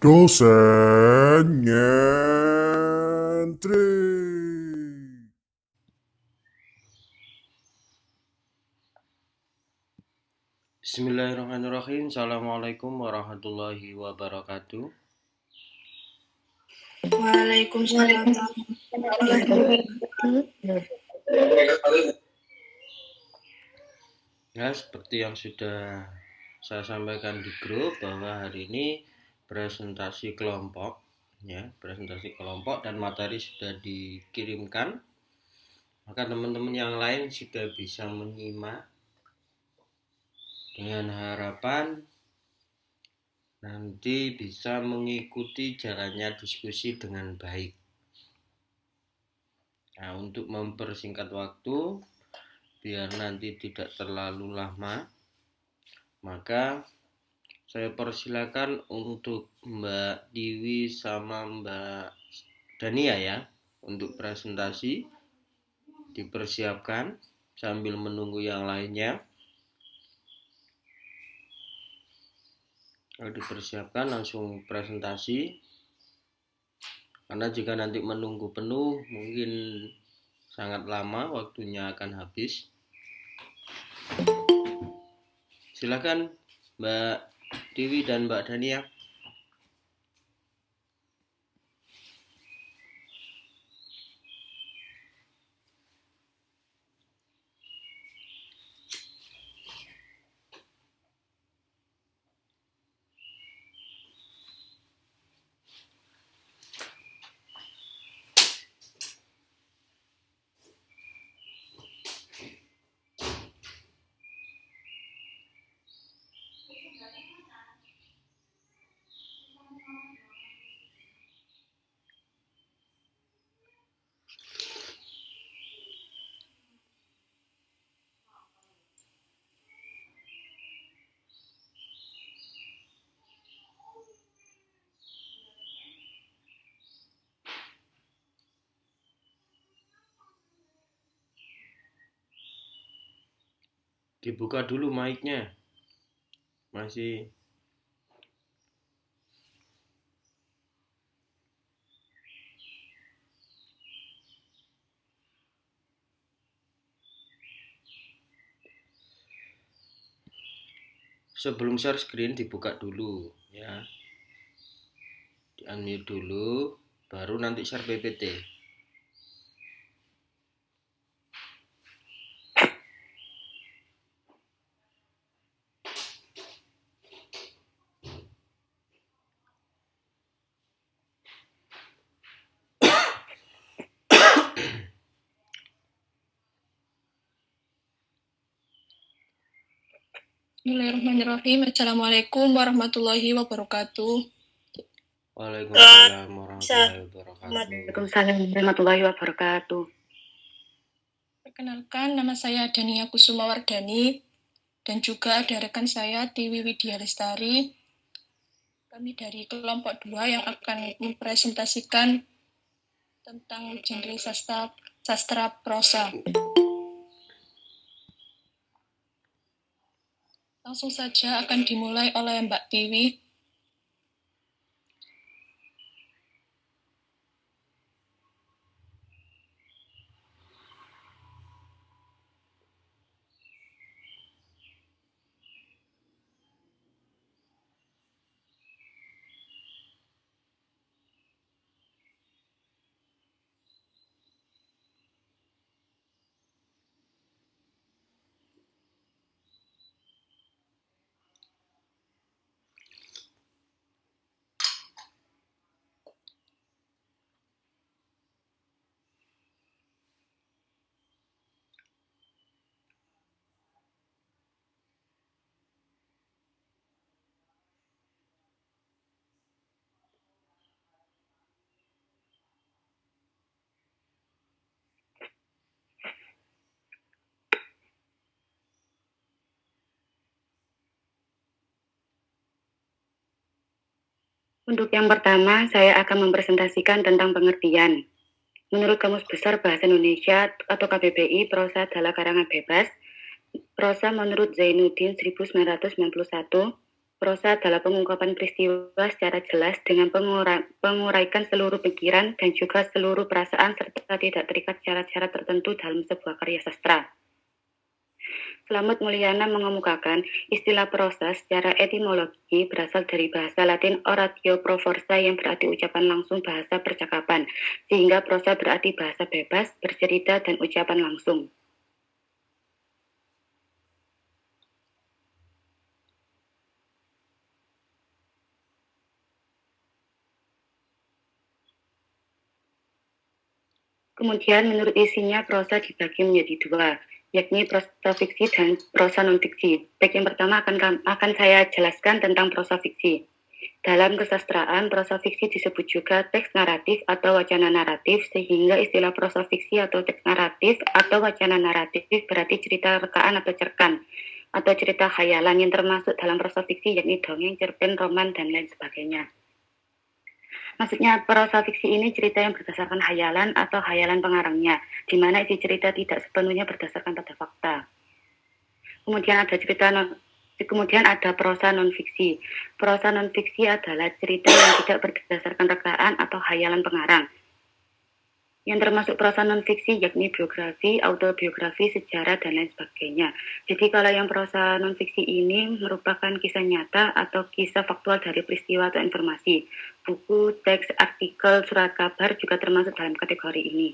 Dosen nyentrik. Bismillahirrahmanirrahim. Assalamualaikum warahmatullahi wabarakatuh. Waalaikumsalam. Ya, seperti yang sudah saya sampaikan di grup bahwa hari ini presentasi kelompok, dan materi sudah dikirimkan. Maka teman-teman yang lain sudah bisa menyimak dengan harapan nanti bisa mengikuti jalannya diskusi dengan baik. Nah, untuk mempersingkat waktu biar nanti tidak terlalu lama, maka saya persilakan untuk Mbak Diwi sama Mbak Dania ya untuk presentasi dipersiapkan sambil menunggu yang lainnya. Kalau dipersiapkan langsung presentasi, karena jika nanti menunggu penuh mungkin sangat lama, waktunya akan habis. Silakan Mbak Dewi dan Mbak Dania. Dibuka dulu mic-nya. Masih sebelum share screen dibuka dulu ya. Di unmute dulu baru nanti share PPT. Bismillahirrahmanirrahim. Assalamualaikum warahmatullahi wabarakatuh. Waalaikumsalam warahmatullahi wabarakatuh. Waalaikumsalam warahmatullahi wabarakatuh. Perkenalkan, nama saya Dania Kusuma Wardani dan juga ada rekan saya Tiwi Widya Lestari. Kami dari kelompok 2 yang akan mempresentasikan tentang genre sastra prosa. Langsung saja akan dimulai oleh Mbak Tiwi. Untuk yang pertama, saya akan mempresentasikan tentang pengertian. Menurut Kamus Besar Bahasa Indonesia atau KBBI, prosa adalah karangan bebas. Prosa menurut Zainuddin 1991 Prosa adalah pengungkapan peristiwa secara jelas dengan penguraikan seluruh pikiran dan juga seluruh perasaan serta tidak terikat syarat-syarat tertentu dalam sebuah karya sastra. Slamet Mulyana mengemukakan istilah prosa secara etimologi berasal dari bahasa Latin oratio pro forza yang berarti ucapan langsung bahasa percakapan, sehingga prosa berarti bahasa bebas, bercerita, dan ucapan langsung. Kemudian menurut isinya prosa dibagi menjadi dua, yakni prosa fiksi dan prosa non-fiksi. Baik, yang pertama akan saya jelaskan tentang prosa fiksi. Dalam kesastraan, prosa fiksi disebut juga teks naratif atau wacana naratif, sehingga istilah prosa fiksi atau teks naratif atau wacana naratif berarti cerita rekaan atau cerkan, atau cerita khayalan yang termasuk dalam prosa fiksi, yakni dongeng, cerpen, roman, dan lain sebagainya. Maksudnya, prosa fiksi ini cerita yang berdasarkan khayalan atau khayalan pengarangnya, di mana isi cerita tidak sepenuhnya berdasarkan pada fakta. Kemudian ada prosa non-fiksi. Prosa non-fiksi adalah cerita yang tidak berdasarkan rekaan atau khayalan pengarang. Yang termasuk prosa non-fiksi yakni biografi, autobiografi, sejarah, dan lain sebagainya. Jadi kalau yang prosa non-fiksi ini merupakan kisah nyata atau kisah faktual dari peristiwa atau informasi. Buku, teks, artikel, surat kabar juga termasuk dalam kategori ini.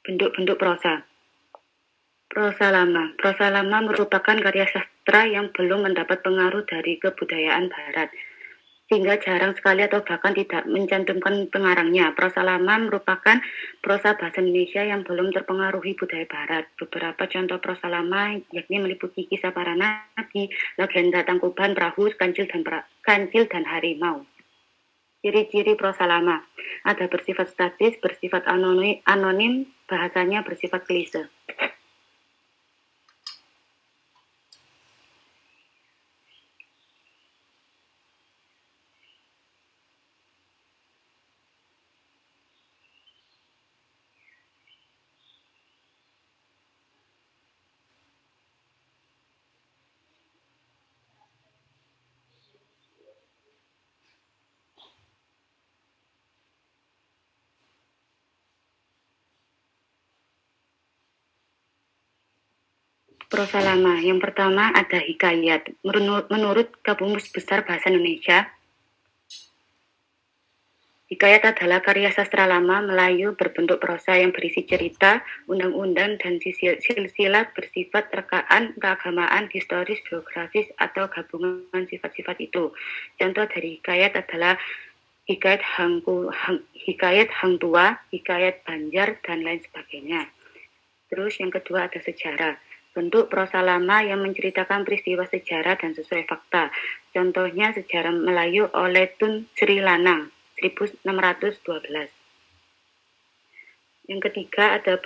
Bentuk-bentuk prosa. Prosa lama. Prosa lama merupakan karya sastra yang belum mendapat pengaruh dari kebudayaan barat, sehingga jarang sekali atau bahkan tidak mencantumkan pengarangnya. Prosa lama merupakan prosa bahasa Indonesia yang belum terpengaruhi budaya barat. Beberapa contoh prosa lama yakni meliputi kisah para nabi, legenda Tangkuban Perahu, Kancil dan Harimau. Ciri-ciri prosa lama ada bersifat statis, bersifat anonim, bahasanya bersifat klise. Prosa lama. Yang pertama ada hikayat. Menurut Kamus Besar Bahasa Indonesia, hikayat adalah karya sastra lama Melayu berbentuk prosa yang berisi cerita, undang-undang, dan silsilah bersifat rekaan, keagamaan, historis, biografis, atau gabungan sifat-sifat itu. Contoh dari hikayat adalah hikayat Hang Tua, hikayat Banjar, dan lain sebagainya. Terus yang kedua ada sejarah. Bentuk prosa lama yang menceritakan peristiwa sejarah dan sesuai fakta. Contohnya Sejarah Melayu oleh Tun Sri Lanang, 1612. Yang ketiga ada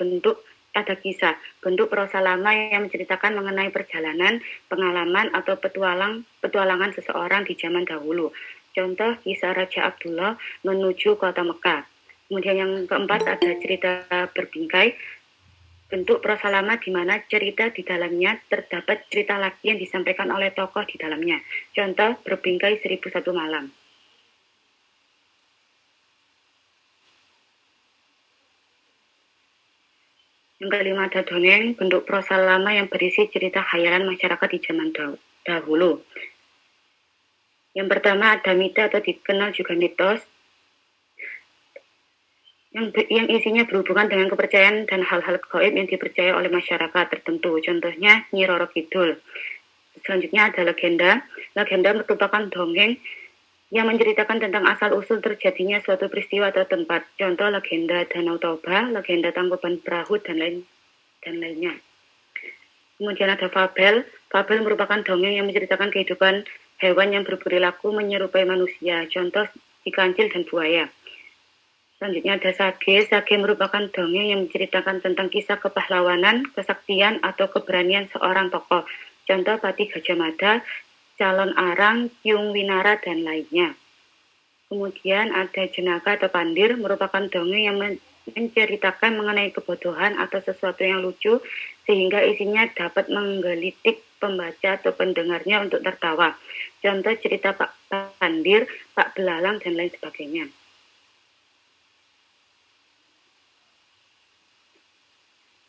kisah. Bentuk prosa lama yang menceritakan mengenai perjalanan, pengalaman, atau petualangan seseorang di zaman dahulu. Contoh kisah Raja Abdullah menuju kota Mekah. Kemudian yang keempat ada cerita berbingkai. Bentuk prosa lama di mana cerita di dalamnya terdapat cerita lagi yang disampaikan oleh tokoh di dalamnya. Contoh Berbingkai 1001 Malam. Yang kelima ada dongeng, bentuk prosa lama yang berisi cerita khayalan masyarakat di zaman dahulu. Yang pertama ada mite atau dikenal juga mitos, yang isinya berhubungan dengan kepercayaan dan hal-hal gaib yang dipercaya oleh masyarakat tertentu. Contohnya Nyi Roro Kidul. Selanjutnya ada legenda. Legenda merupakan dongeng yang menceritakan tentang asal-usul terjadinya suatu peristiwa atau tempat. Contoh legenda Danau Toba, legenda Tangkuban Perahu, dan lainnya. Kemudian ada fabel. Fabel merupakan dongeng yang menceritakan kehidupan hewan yang berperilaku menyerupai manusia. Contoh si kancil dan buaya. Selanjutnya ada sage. Sage merupakan dongeng yang menceritakan tentang kisah kepahlawanan, kesaktian, atau keberanian seorang tokoh. Contoh Pati Gajah Mada, Calon Arang, Kyung Winara, dan lainnya. Kemudian ada jenaka atau pandir, merupakan dongeng yang menceritakan mengenai kebodohan atau sesuatu yang lucu sehingga isinya dapat menggelitik pembaca atau pendengarnya untuk tertawa. Contoh cerita Pak Pandir, Pak Belalang, dan lain sebagainya.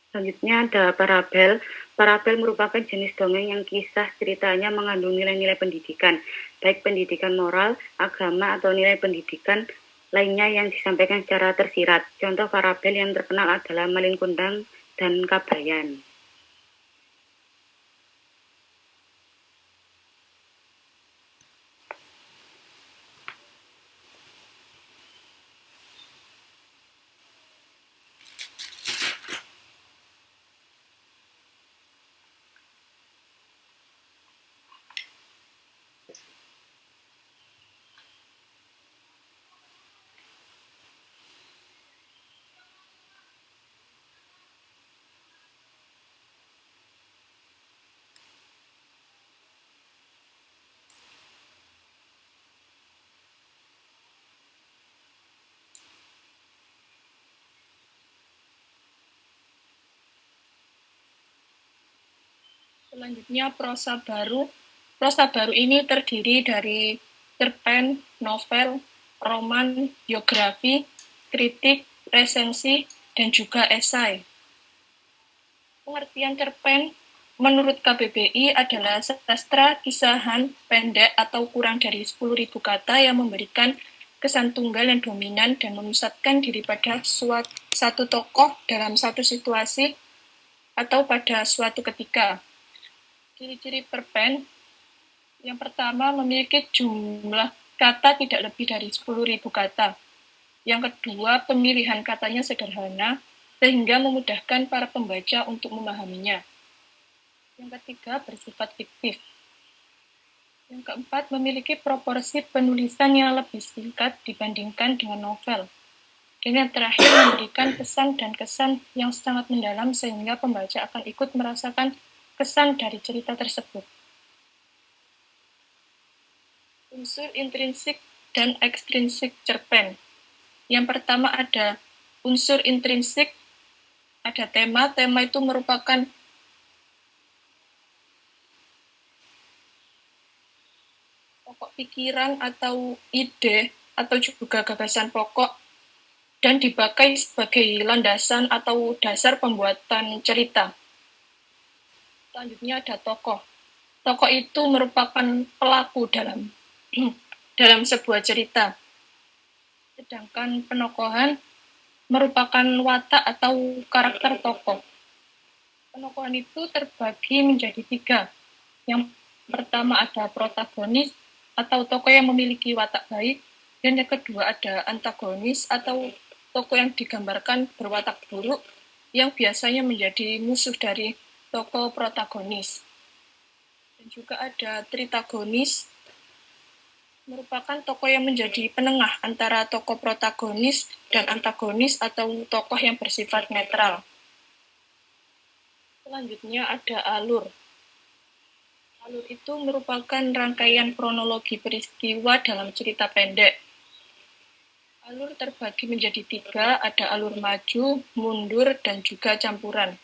Selanjutnya ada parabel. Parabel merupakan jenis dongeng yang kisah ceritanya mengandung nilai-nilai pendidikan, baik pendidikan moral, agama, atau nilai pendidikan lainnya yang disampaikan secara tersirat. Contoh parabel yang terkenal adalah Malin Kundang dan Kabayan. Selanjutnya prosa baru. Prosa baru ini terdiri dari cerpen, novel, roman, biografi, kritik, resensi, dan juga esai. Pengertian cerpen menurut KBBI adalah sastra kisahan pendek atau kurang dari 10.000 kata yang memberikan kesan tunggal yang dominan dan memusatkan diri pada satu tokoh dalam satu situasi atau pada suatu ketika. Ciri-ciri cerpen yang pertama memiliki jumlah kata tidak lebih dari 10.000 kata. Yang kedua, pemilihan katanya sederhana sehingga memudahkan para pembaca untuk memahaminya. Yang ketiga, bersifat fiktif. Yang keempat, memiliki proporsi penulisan yang lebih singkat dibandingkan dengan novel. Dan yang terakhir, memberikan pesan dan kesan yang sangat mendalam sehingga pembaca akan ikut merasakan kesan dari cerita tersebut. Unsur intrinsik dan ekstrinsik cerpen. Yang pertama ada unsur intrinsik, ada tema. Tema itu merupakan pokok pikiran atau ide atau juga gagasan pokok dan dipakai sebagai landasan atau dasar pembuatan cerita. Selanjutnya ada tokoh. Tokoh itu merupakan pelaku dalam sebuah cerita. Sedangkan penokohan merupakan watak atau karakter tokoh. Penokohan itu terbagi menjadi 3. Yang pertama ada protagonis atau tokoh yang memiliki watak baik, dan yang kedua ada antagonis atau tokoh yang digambarkan berwatak buruk yang biasanya menjadi musuh dari tokoh protagonis. Dan juga ada tritagonis, merupakan tokoh yang menjadi penengah antara tokoh protagonis dan antagonis atau tokoh yang bersifat netral. Selanjutnya ada alur. Alur itu merupakan rangkaian kronologi peristiwa dalam cerita pendek. Alur terbagi menjadi 3, ada alur maju, mundur, dan juga campuran.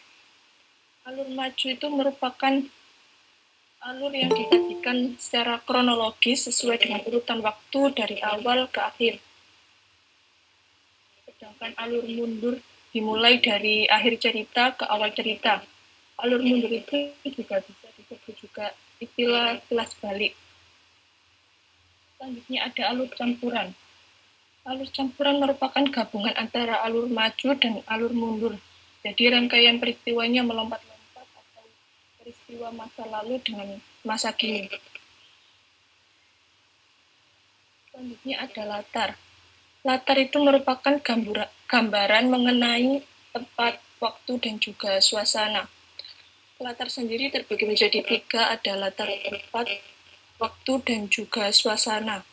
Alur maju itu merupakan alur yang disajikan secara kronologis sesuai dengan urutan waktu dari awal ke akhir. Sedangkan alur mundur dimulai dari akhir cerita ke awal cerita. Alur mundur itu juga bisa disebut juga istilah kelas balik. Selanjutnya ada alur campuran. Alur campuran merupakan gabungan antara alur maju dan alur mundur. Jadi rangkaian peristiwanya melompat-lompat atau peristiwa masa lalu dengan masa kini. Selanjutnya ada latar. Latar itu merupakan gambaran mengenai tempat, waktu, dan juga suasana. Latar sendiri terbagi menjadi 3, ada latar tempat, waktu, dan juga suasana.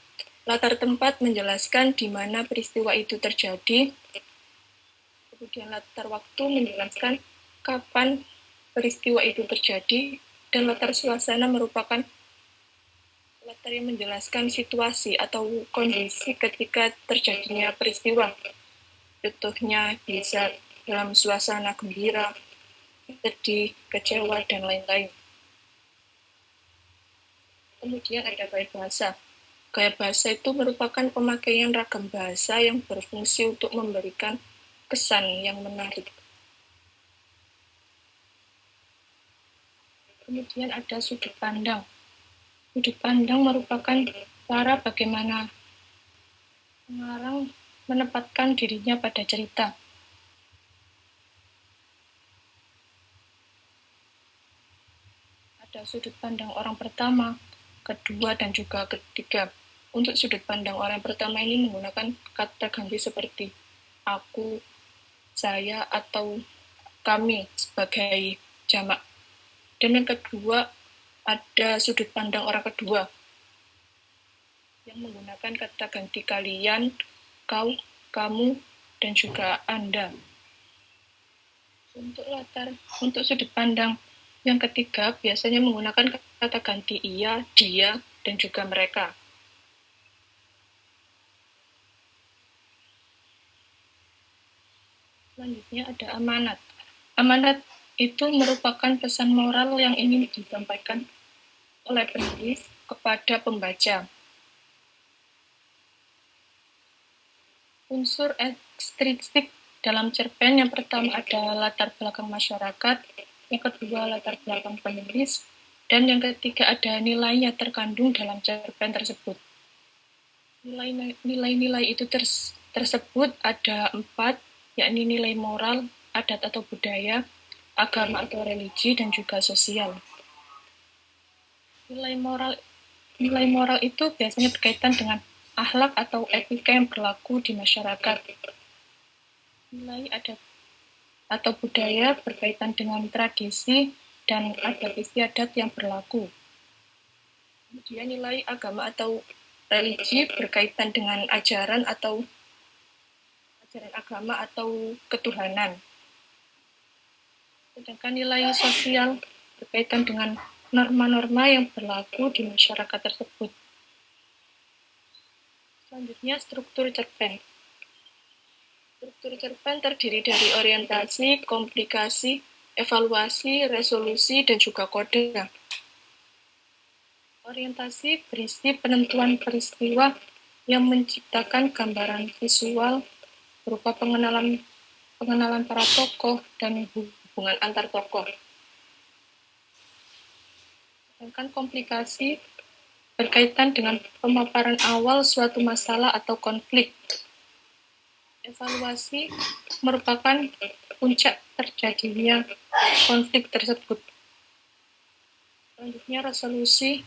Latar tempat menjelaskan di mana peristiwa itu terjadi. Kemudian latar waktu menjelaskan kapan peristiwa itu terjadi. Dan latar suasana merupakan latar yang menjelaskan situasi atau kondisi ketika terjadinya peristiwa. jatuhnya bisa dalam suasana gembira, sedih, kecewa, dan lain-lain. Kemudian ada gaya bahasa. Gaya bahasa itu merupakan pemakaian ragam bahasa yang berfungsi untuk memberikan kesan yang menarik. Kemudian ada sudut pandang. Sudut pandang merupakan cara bagaimana pengarang menempatkan dirinya pada cerita. Ada sudut pandang orang pertama, kedua, dan juga ketiga. Untuk sudut pandang orang pertama ini menggunakan kata ganti seperti aku, saya, atau kami sebagai jamak. Dan yang kedua, ada sudut pandang orang kedua yang menggunakan kata ganti kalian, kau, kamu, dan juga Anda. Untuk sudut pandang yang ketiga biasanya menggunakan kata ganti ia, dia, dan juga mereka. Selanjutnya ada amanat. Amanat itu merupakan pesan moral yang ingin disampaikan oleh penulis kepada pembaca. Unsur ekstrinsik dalam cerpen yang pertama ada latar belakang masyarakat, yang kedua latar belakang penulis, dan yang ketiga ada nilainya terkandung dalam cerpen tersebut. Nilai-nilai itu tersebut ada 4, yakni nilai moral, adat atau budaya, agama atau religi, dan juga sosial. Nilai moral itu biasanya berkaitan dengan akhlak atau etika yang berlaku di masyarakat. Nilai adat atau budaya berkaitan dengan tradisi dan adat istiadat yang berlaku. Kemudian nilai agama atau religi berkaitan dengan ajaran agama atau ketuhanan. Sedangkan nilai sosial berkaitan dengan norma-norma yang berlaku di masyarakat tersebut. Selanjutnya, struktur cerpen. Struktur cerpen terdiri dari orientasi, komplikasi, evaluasi, resolusi, dan juga kode. Orientasi berisi penentuan peristiwa yang menciptakan gambaran visual berupa pengenalan para tokoh dan hubungan antar tokoh. Sedangkan komplikasi berkaitan dengan pemaparan awal suatu masalah atau konflik. Evaluasi merupakan puncak terjadinya konflik tersebut. Selanjutnya resolusi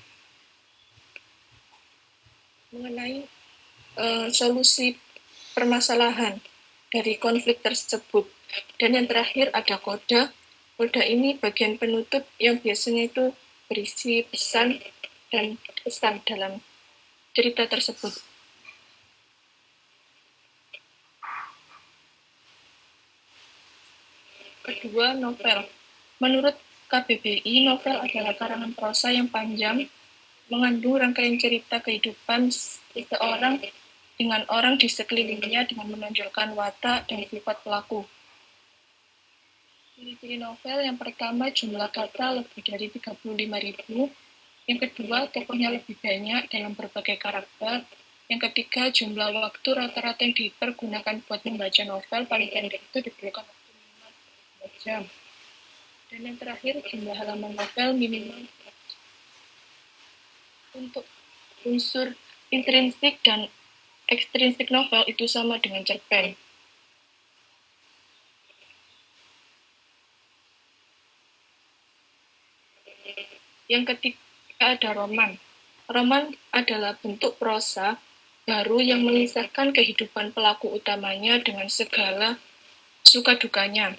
mengenai solusi permasalahan dari konflik tersebut. Dan yang terakhir ada koda. Koda ini bagian penutup yang biasanya itu berisi pesan dan kesan dalam cerita tersebut. Kedua, novel. Menurut KBBI, novel adalah karangan prosa yang panjang, mengandung rangkaian cerita kehidupan seseorang dengan orang di sekelilingnya dengan menonjolkan watak dan sifat pelaku. Ciri-ciri novel yang pertama, jumlah kata lebih dari 35.000. Yang kedua, tokohnya lebih banyak dalam berbagai karakter. Yang ketiga, jumlah waktu rata-rata yang dipergunakan buat membaca novel paling pendek itu diperlukan waktu minimal 2 jam. Dan yang terakhir, jumlah halaman novel minimal. Untuk unsur intrinsik dan ekstrinsik novel itu sama dengan cerpen. Yang ketiga ada roman. Roman adalah bentuk prosa baru yang mengisahkan kehidupan pelaku utamanya dengan segala suka dukanya.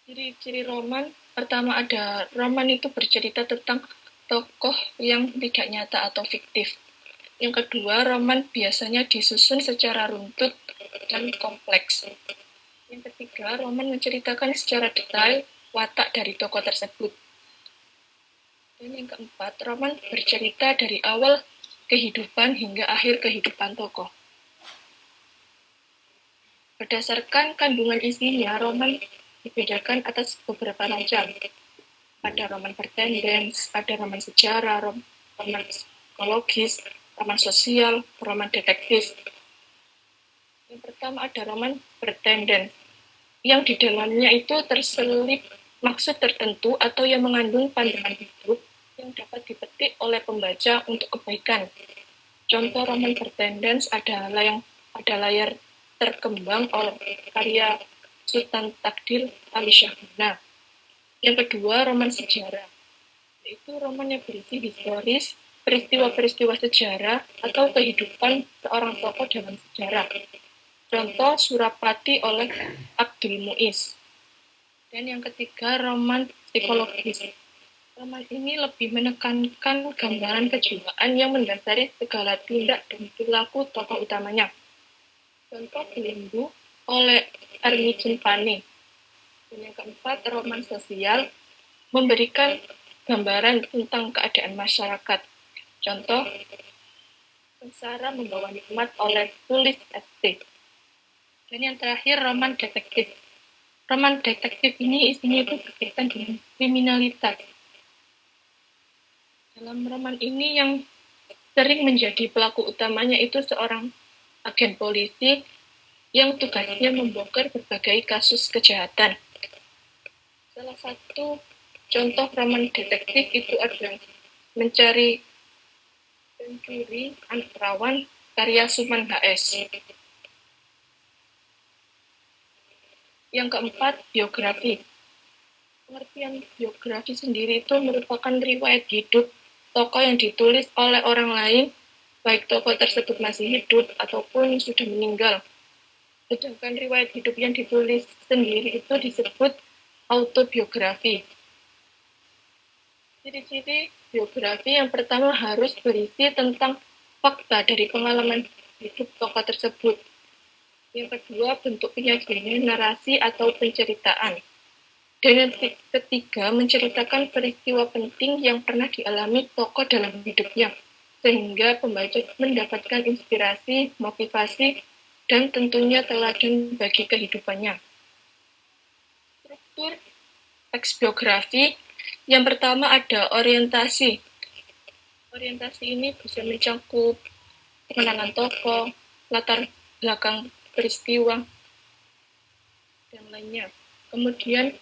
Ciri-ciri roman, pertama ada roman itu bercerita tentang tokoh yang tidak nyata atau fiktif. Yang kedua, roman biasanya disusun secara runtut dan kompleks. Yang ketiga, roman menceritakan secara detail watak dari tokoh tersebut. Dan yang keempat, roman bercerita dari awal kehidupan hingga akhir kehidupan tokoh. Berdasarkan kandungan isinya, roman dibedakan atas beberapa macam. Ada roman pretendens, ada roman sejarah, roman psikologis, roman sosial, roman detektif. Yang pertama ada roman pretendens, yang di dalamnya itu terselip maksud tertentu atau yang mengandung pandangan hidup yang dapat dipetik oleh pembaca untuk kebaikan. Contoh roman pretendens adalah yang pada layar terkembang oleh karya Sultan Takdir Ali Syahbana. Yang kedua, roman sejarah, yaitu roman yang berisi historis, peristiwa-peristiwa sejarah, atau kehidupan seorang tokoh dalam sejarah. Contoh Surapati oleh Abdul Muiz. Dan yang ketiga, roman psikologis. Roman ini lebih menekankan gambaran kejiwaan yang mendasari segala tindak dan perilaku tokoh utamanya. Contoh Belimbu oleh Armi Cimpane. Dan yang keempat, roman sosial memberikan gambaran tentang keadaan masyarakat. Contoh, Sengsara Membawa Nikmat oleh Tulis ST. Dan yang terakhir, roman detektif. Roman detektif ini isinya itu berkaitan dengan kriminalitas. Dalam roman ini yang sering menjadi pelaku utamanya itu seorang agen polisi yang tugasnya membongkar berbagai kasus kejahatan. Salah satu contoh roman detektif itu adalah Mencari Pencuri Anak Perawan karya Suman HS. Yang keempat, biografi. Pengertian biografi sendiri itu merupakan riwayat hidup tokoh yang ditulis oleh orang lain, baik tokoh tersebut masih hidup ataupun sudah meninggal. Sedangkan riwayat hidup yang ditulis sendiri itu disebut autobiografi. Ciri-ciri biografi yang pertama harus berisi tentang fakta dari pengalaman hidup tokoh tersebut. Yang kedua, bentuk penyajiannya narasi atau penceritaan. Dan yang ketiga, menceritakan peristiwa penting yang pernah dialami tokoh dalam hidupnya, sehingga pembaca mendapatkan inspirasi, motivasi, dan tentunya teladan bagi kehidupannya. Struktur teks biografi, yang pertama ada orientasi. Orientasi ini bisa mencakup kemenangan tokoh, latar belakang peristiwa, dan lainnya. Kemudian,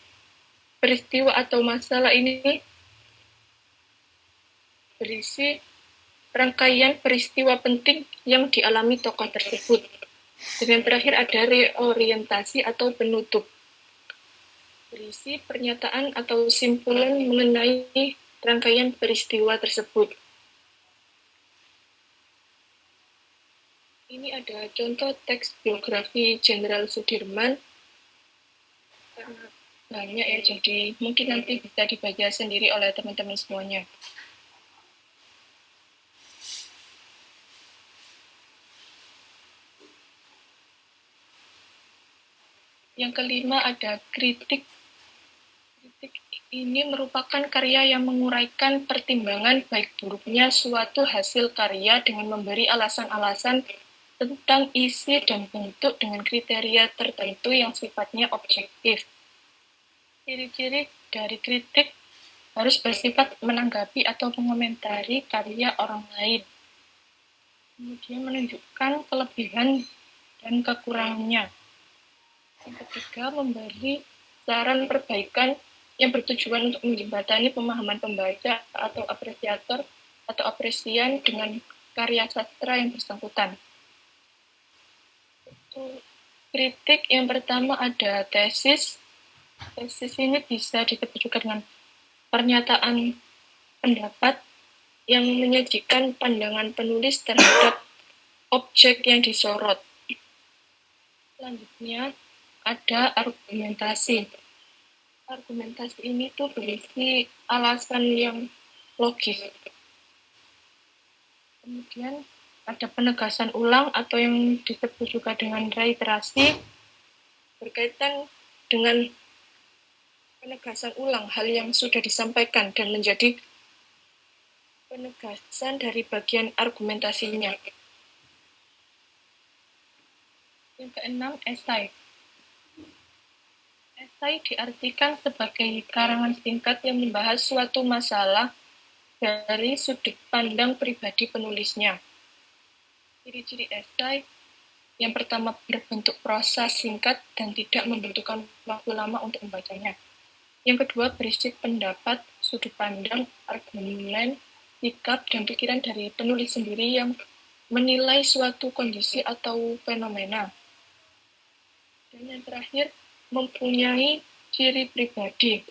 peristiwa atau masalah ini berisi rangkaian peristiwa penting yang dialami tokoh tersebut. Dan yang terakhir ada reorientasi atau penutup. Berisi pernyataan atau simpulan mengenai rangkaian peristiwa tersebut. Ini ada contoh teks biografi Jenderal Sudirman. Karena banyak ya, jadi mungkin nanti bisa dibaca sendiri oleh teman-teman semuanya. Yang kelima ada kritik. Kritik ini merupakan karya yang menguraikan pertimbangan baik buruknya suatu hasil karya dengan memberi alasan-alasan tentang isi dan bentuk dengan kriteria tertentu yang sifatnya objektif. Ciri-ciri dari kritik harus bersifat menanggapi atau mengomentari karya orang lain. Kemudian menunjukkan kelebihan dan kekurangannya. Yang ketiga, memberi saran perbaikan yang bertujuan untuk menjembatani pemahaman pembaca atau apresiator atau apresian dengan karya sastra yang bersangkutan. Kritik yang pertama ada tesis. Tesis ini bisa disebut juga dengan pernyataan pendapat yang menyajikan pandangan penulis terhadap objek yang disorot. Selanjutnya ada argumentasi. Argumentasi ini tuh berisi alasan yang logis. Kemudian ada penegasan ulang atau yang disebut juga dengan reiterasi, berkaitan dengan penegasan ulang hal yang sudah disampaikan dan menjadi penegasan dari bagian argumentasinya. Yang keenam, esai. Esai diartikan sebagai karangan singkat yang membahas suatu masalah dari sudut pandang pribadi penulisnya. Ciri-ciri esai yang pertama, berbentuk prosa singkat dan tidak membutuhkan waktu lama untuk membacanya. Yang kedua, berisi pendapat, sudut pandang, argumen, sikap, dan pikiran dari penulis sendiri yang menilai suatu kondisi atau fenomena. Dan yang terakhir, mempunyai ciri pribadi.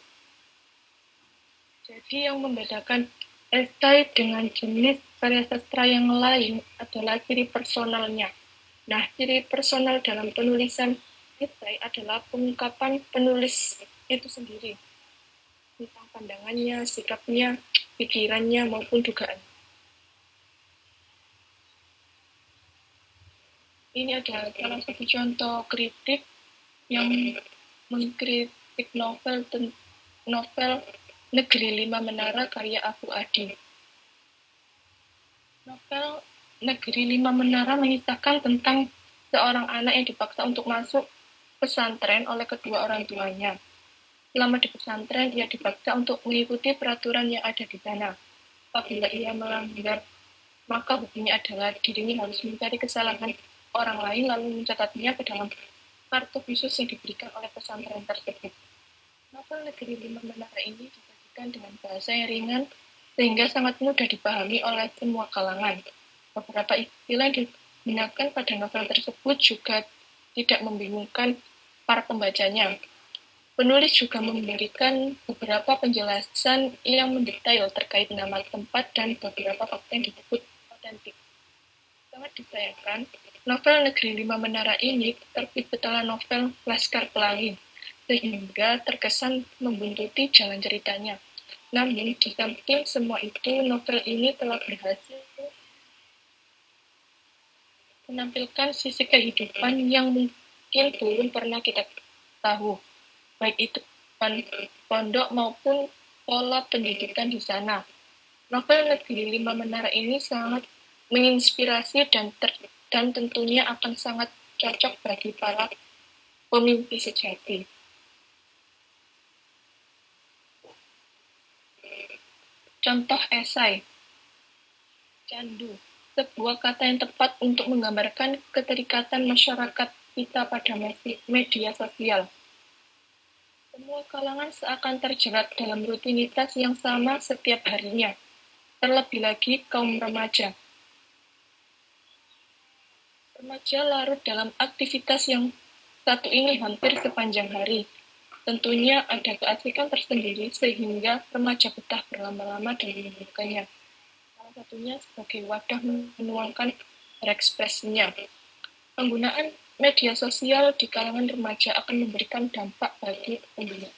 Jadi yang membedakan esai dengan jenis karya sastra yang lain adalah ciri personalnya. Nah, ciri personal dalam penulisan esai adalah pengungkapan penulis itu sendiri tentang pandangannya, sikapnya, pikirannya, maupun dugaan. Ini adalah salah satu contoh kritik yang mengkritik novel Negeri Lima Menara karya Abu Adi. Novel Negeri Lima Menara mengisahkan tentang seorang anak yang dipaksa untuk masuk pesantren oleh kedua orang tuanya. Selama di pesantren, ia dipaksa untuk mengikuti peraturan yang ada di sana. Apabila ia melanggar, maka hukumnya adalah dirinya harus mencari kesalahan orang lain lalu mencatatnya ke dalam kartu khusus yang diberikan oleh pesantren tersebut. Novel Negeri Lima Menara ini disajikan dengan bahasa yang ringan sehingga sangat mudah dipahami oleh semua kalangan. Beberapa istilah yang digunakan pada novel tersebut juga tidak membingungkan para pembacanya. Penulis juga memberikan beberapa penjelasan yang mendetail terkait nama tempat dan beberapa fakta yang disebut otentik. Sangat disayangkan, novel Negeri Lima Menara ini terbit setelah novel Laskar Pelangi, sehingga terkesan membuntuti jalan ceritanya. Namun, di samping semua itu, novel ini telah berhasil menampilkan sisi kehidupan yang mungkin belum pernah kita tahu, baik itu pondok maupun pola pendidikan di sana. Novel Negeri Lima Menara ini sangat menginspirasi dan tentunya akan sangat cocok bagi para pemimpi sejati. Contoh esai. Candu, sebuah kata yang tepat untuk menggambarkan keterikatan masyarakat kita pada media sosial. Semua kalangan seakan terjerat dalam rutinitas yang sama setiap harinya, terlebih lagi kaum remaja. Remaja larut dalam aktivitas yang satu ini hampir sepanjang hari. Tentunya ada keasikan tersendiri sehingga remaja betah berlama-lama dan menemukannya. Salah satunya sebagai wadah menuangkan berekspresinya. Penggunaan media sosial di kalangan remaja akan memberikan dampak bagi pengguna.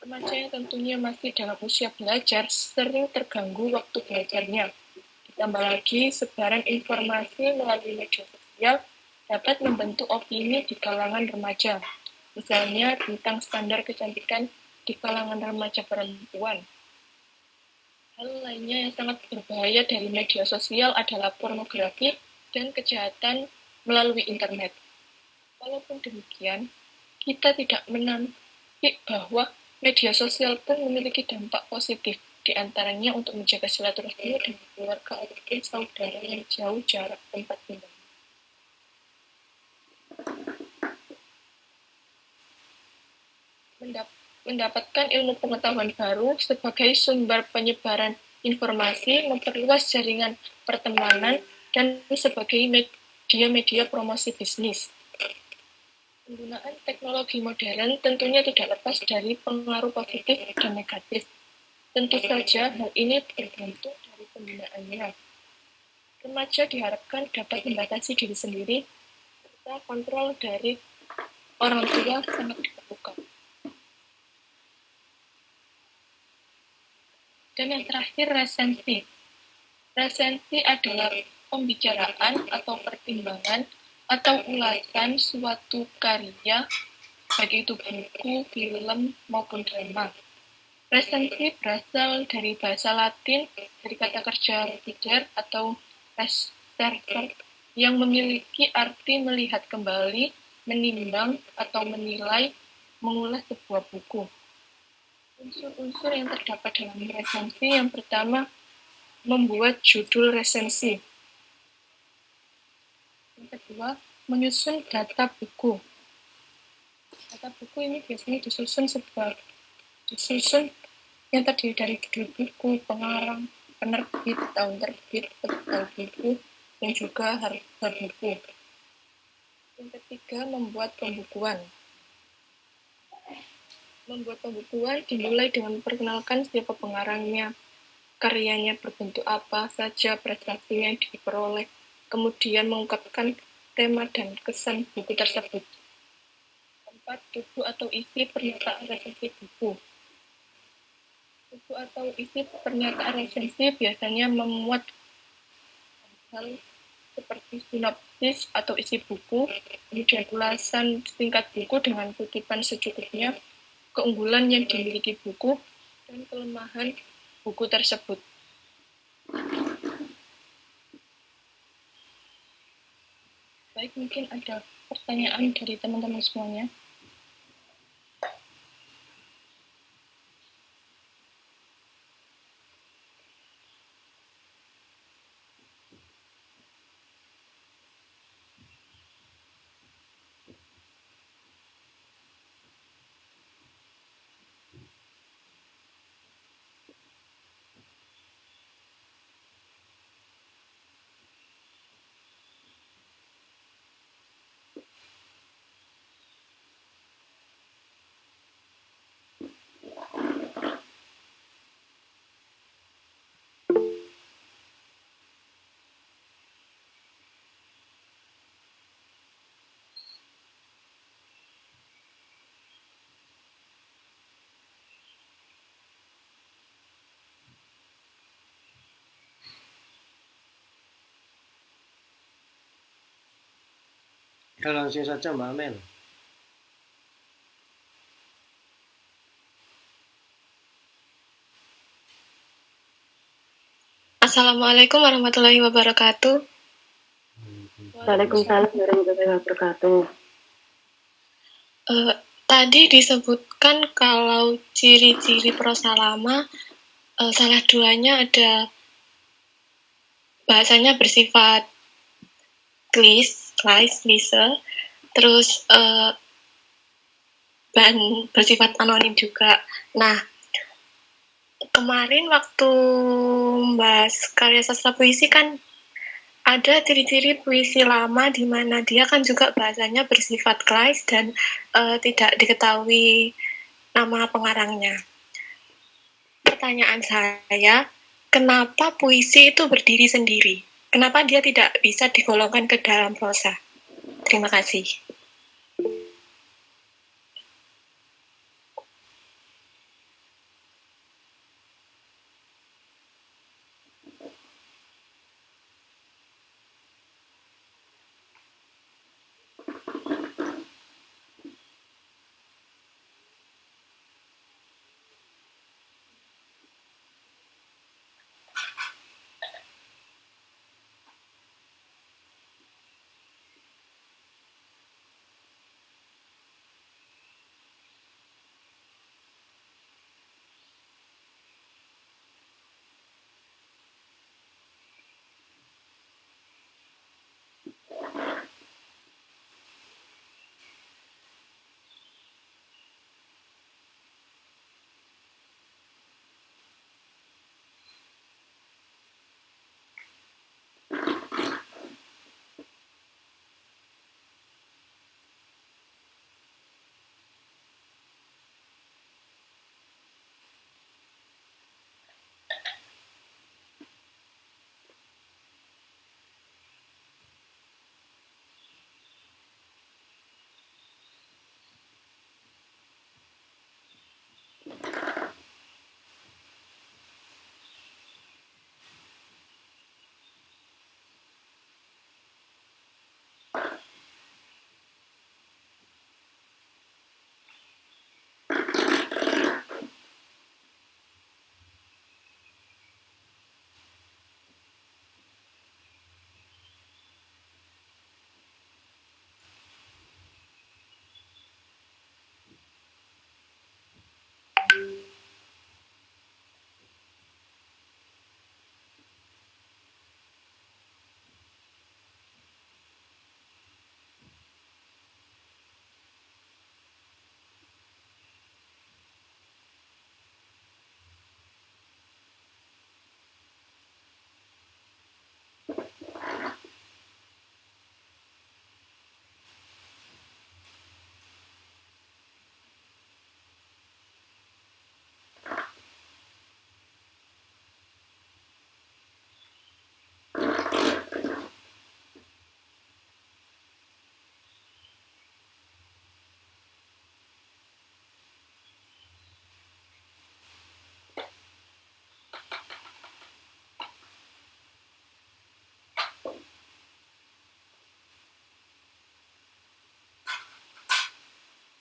Remaja yang tentunya masih dalam usia belajar sering terganggu waktu belajarnya. Ditambah lagi, sebaran informasi melalui media sosial dapat membentuk opini di kalangan remaja. Misalnya tentang standar kecantikan di kalangan remaja perempuan. Hal lainnya yang sangat berbahaya dari media sosial adalah pornografi dan kejahatan melalui internet. Walaupun demikian, kita tidak menampik bahwa media sosial pun memiliki dampak positif, di antaranya untuk menjaga silaturahmi dengan keluarga ataupun saudara yang jauh jarak tempat tinggal. Mendapatkan ilmu pengetahuan baru sebagai sumber penyebaran informasi, memperluas jaringan pertemanan, dan sebagai media promosi bisnis. Penggunaan teknologi modern tentunya tidak lepas dari pengaruh positif dan negatif. Tentu saja hal ini tergantung dari penggunaannya. Remaja diharapkan dapat membatasi diri sendiri, serta kontrol dari orang tua sangat diperlukan. Dan yang terakhir, resensi. Resensi adalah pembicaraan atau pertimbangan atau ulasan suatu karya, baik itu buku, film, maupun drama. Resensi berasal dari bahasa Latin, dari kata kerja revider atau reserver yang memiliki arti melihat kembali, menimbang, atau menilai, mengulas sebuah buku. Unsur-unsur yang terdapat dalam resensi yang pertama, membuat judul resensi. Yang kedua, menyusun data buku. Data buku ini biasanya disusun yang terdiri dari judul buku, pengarang, penerbit, tahun terbit, penerbit buku, dan juga harga buku. Yang ketiga, membuat pembukuan. Membuat pembukuan dimulai dengan memperkenalkan siapa pengarangnya, karyanya berbentuk apa saja, prestasinya yang diperoleh, kemudian mengungkapkan tema dan kesan buku tersebut. Keempat, buku atau isi pernyataan resensi buku. Buku atau isi pernyataan resensi biasanya memuat hal seperti sinopsis atau isi buku, kemudian ulasan singkat buku dengan kutipan secukupnya, keunggulan yang dimiliki buku, dan kelemahan buku tersebut. Baik, mungkin ada pertanyaan dari teman-teman semuanya. Ya, langsung saja Mbak Amel. Assalamualaikum warahmatullahi wabarakatuh. Waalaikumsalam warahmatullahi wabarakatuh. Tadi disebutkan kalau ciri-ciri prosa lama, salah duanya ada bahasanya bersifat klise, terus bahan bersifat anonim juga. Nah, kemarin waktu membahas karya sastra puisi kan ada ciri-ciri puisi lama di mana dia kan juga bahasanya bersifat klise dan tidak diketahui nama pengarangnya. Pertanyaan saya, kenapa puisi itu berdiri sendiri? Kenapa dia tidak bisa digolongkan ke dalam prosa? Terima kasih.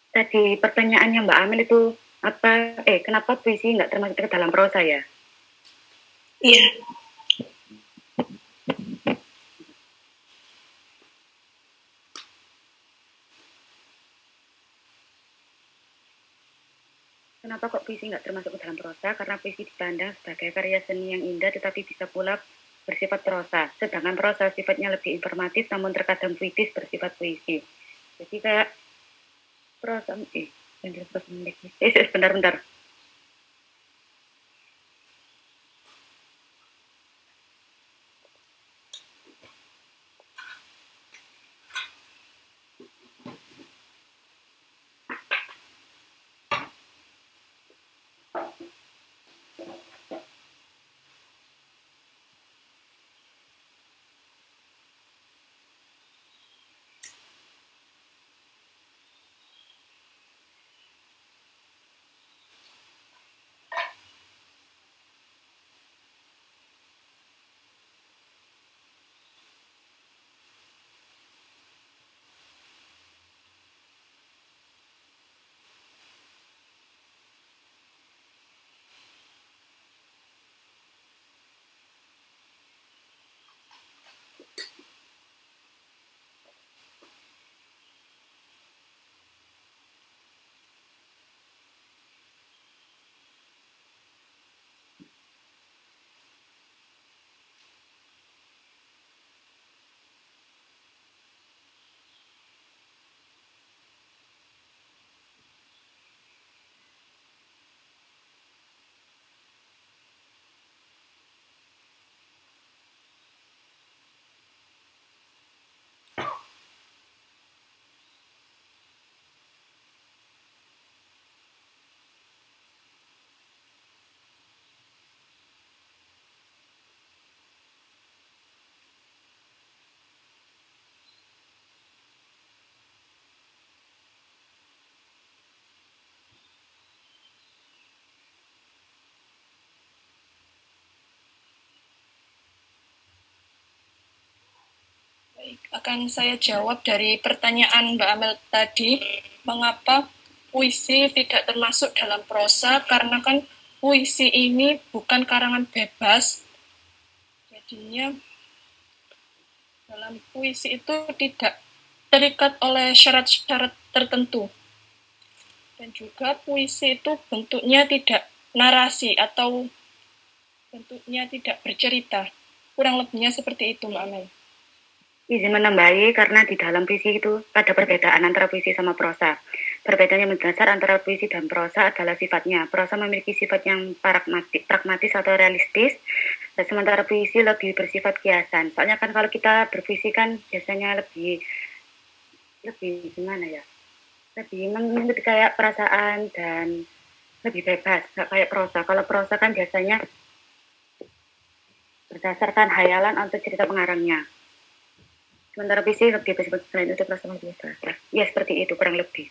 Tadi pertanyaannya Mbak Amel itu apa? Kenapa puisi nggak termasuk ke dalam prosa ya? Iya. Kenapa kok puisi nggak termasuk ke dalam prosa? Karena puisi dipandang sebagai karya seni yang indah tetapi bisa pula bersifat prosa. Sedangkan prosa sifatnya lebih informatif namun terkadang puitis bersifat puisi. Jadi kayak prosa, bentar. Baik, akan saya jawab dari pertanyaan Mbak Amel tadi, mengapa puisi tidak termasuk dalam prosa, karena kan puisi ini bukan karangan bebas, jadinya dalam puisi itu tidak terikat oleh syarat-syarat tertentu. Dan juga puisi itu bentuknya tidak narasi atau bentuknya tidak bercerita. Kurang lebihnya seperti itu, Mbak Amel. Izin menambahi karena di dalam puisi itu ada perbedaan antara puisi sama prosa. Perbedaan yang mendasar antara puisi dan prosa adalah sifatnya. Prosa memiliki sifat yang pragmatis atau realistis, dan sementara puisi lebih bersifat kiasan. Soalnya kan kalau kita berpuisi kan biasanya lebih gimana ya? Lebih mengikuti kayak perasaan dan lebih bebas, nggak kayak prosa. Kalau prosa kan biasanya berdasarkan hayalan atau cerita pengarangnya. Sementara puisi lebih bersifat selain itu perasaan lebih bebas. Ya seperti itu kurang lebih.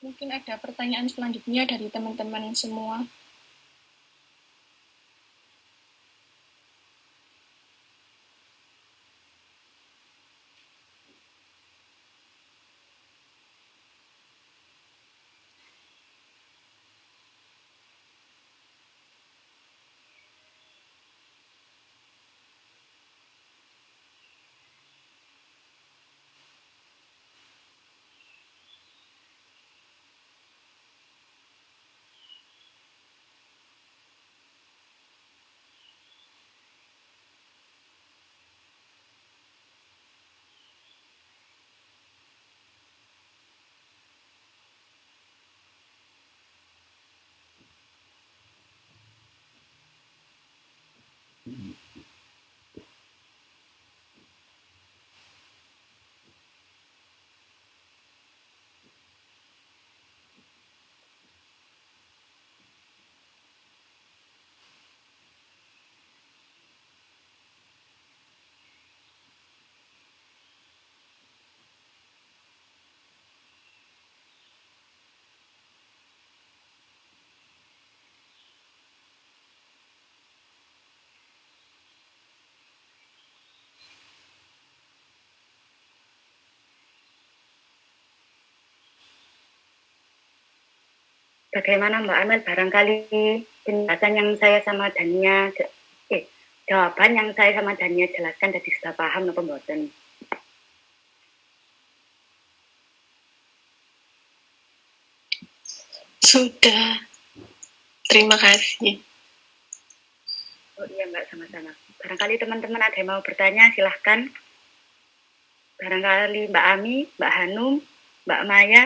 Mungkin ada pertanyaan selanjutnya dari teman-teman semua. Bagaimana Mbak Amel, barangkali penjelasan yang saya sama Dania, jawaban yang saya sama Dania jelaskan tadi sudah paham apa mboten? Sudah. Terima kasih. Oh iya Mbak, sama-sama. Barangkali teman-teman ada yang mau bertanya, silahkan. Barangkali Mbak Ami, Mbak Hanum, Mbak Maya.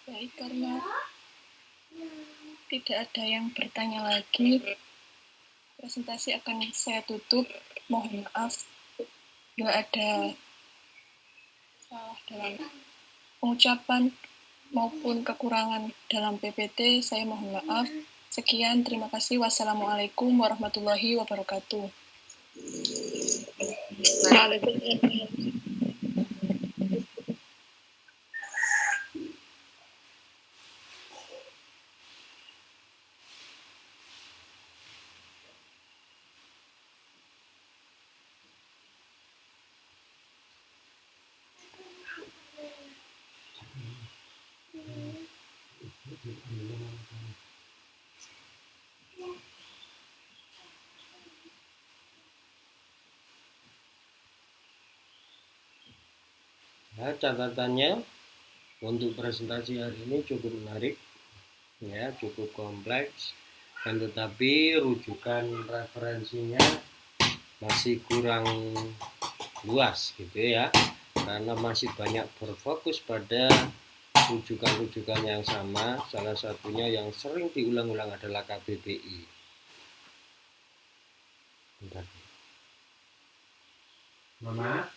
Baik, karena tidak ada yang bertanya lagi, presentasi akan saya tutup. Mohon maaf bila ada salah dalam pengucapan maupun kekurangan dalam PPT, saya mohon maaf. Sekian, terima kasih. Wassalamualaikum warahmatullahi wabarakatuh. Waalaikumsalam. Nah, catatannya untuk presentasi hari ini cukup menarik, ya, cukup kompleks, dan tetapi rujukan referensinya masih kurang luas gitu ya, karena masih banyak berfokus pada rujukan-rujukan yang sama. Salah satunya yang sering diulang-ulang adalah KBBI. Bentar. Mama?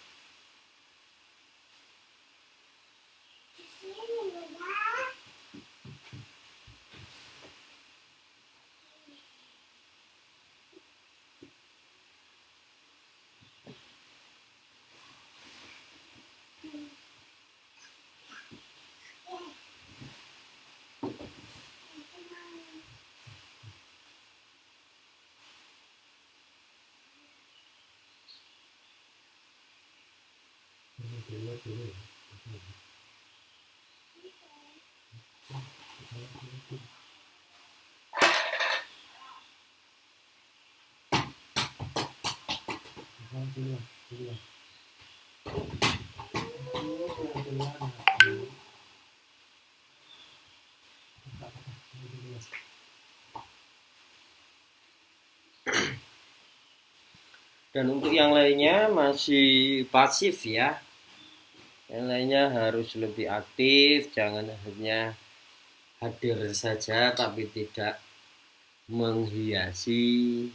Dan untuk yang lainnya masih pasif ya. Yang lainnya harus lebih aktif, jangan hanya hadir saja tapi tidak menghiasi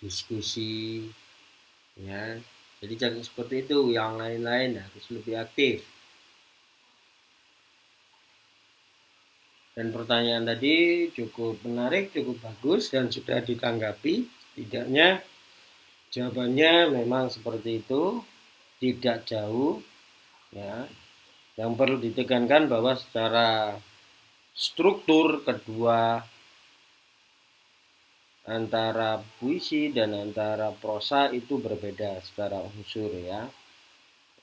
diskusi ya. Jadi jangan seperti itu, yang lain-lain harus lebih aktif. Dan pertanyaan tadi cukup menarik, cukup bagus dan sudah ditanggapi. Tidaknya jawabannya memang seperti itu, tidak jauh ya. Yang perlu ditekankan bahwa secara struktur kedua antara puisi dan antara prosa itu berbeda secara unsur ya.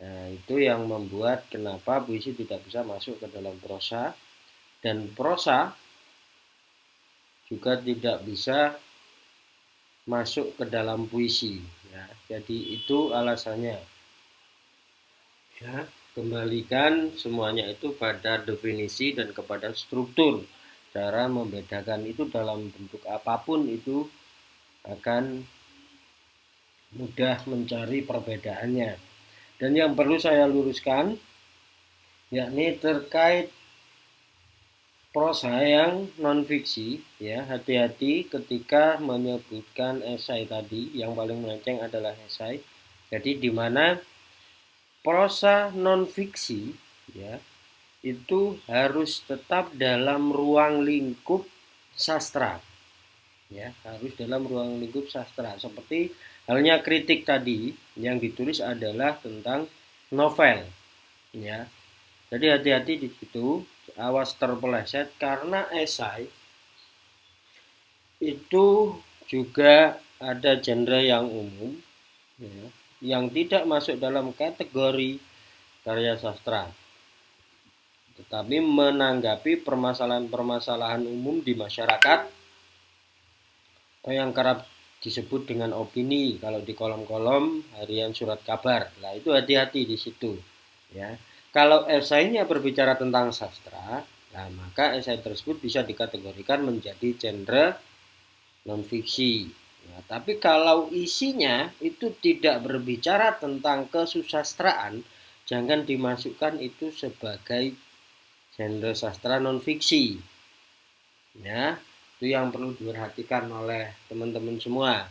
Nah, itu yang membuat kenapa puisi tidak bisa masuk ke dalam prosa, dan prosa juga tidak bisa masuk ke dalam puisi ya. Jadi itu alasannya ya. Kembalikan semuanya itu pada definisi dan kepada struktur. Cara membedakan itu dalam bentuk apapun itu akan mudah mencari perbedaannya. Dan yang perlu saya luruskan yakni terkait prosa yang non-fiksi ya, hati-hati ketika menyebutkan esai tadi. Yang paling melenceng adalah esai. Jadi di mana prosa non-fiksi ya itu harus tetap dalam ruang lingkup sastra ya, harus dalam ruang lingkup sastra. Seperti halnya kritik tadi yang ditulis adalah tentang novel ya. Jadi hati-hati di situ, awas terpeleset, karena esai itu juga ada genre yang umum ya, yang tidak masuk dalam kategori karya sastra, tetapi menanggapi permasalahan-permasalahan umum di masyarakat atau yang kerap disebut dengan opini kalau di kolom-kolom harian surat kabar. Nah, itu hati-hati di situ ya. Kalau esainya berbicara tentang sastra, nah maka esai tersebut bisa dikategorikan menjadi genre non-fiksi. Nah, tapi kalau isinya itu tidak berbicara tentang kesusastraan, jangan dimasukkan itu sebagai genre sastra non-fiksi ya. Itu yang perlu diperhatikan oleh teman-teman semua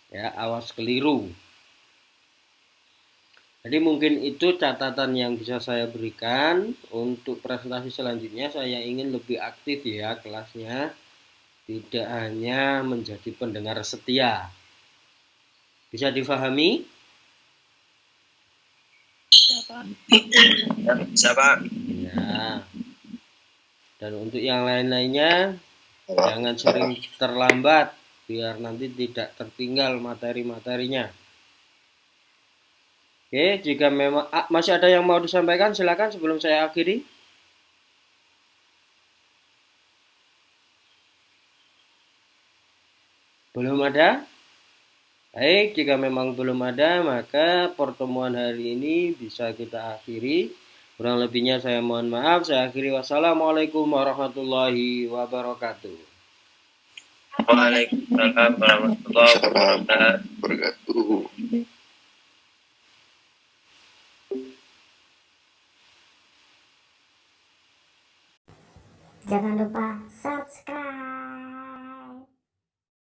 ya, awas keliru. Jadi mungkin itu catatan yang bisa saya berikan. Untuk presentasi selanjutnya saya ingin lebih aktif ya kelasnya, tidak hanya menjadi pendengar setia. Bisa difahami? Bisa, Pak. Ya. Dan untuk yang lain-lainnya jangan sering terlambat biar nanti tidak tertinggal materi-materinya. Oke, jika memang masih ada yang mau disampaikan silakan sebelum saya akhiri. Belum ada? Baik, jika memang belum ada, maka pertemuan hari ini bisa kita akhiri. Kurang lebihnya saya mohon maaf. Saya akhiri. Wassalamualaikum warahmatullahi wabarakatuh. Waalaikumsalam warahmatullahi wabarakatuh. Jangan lupa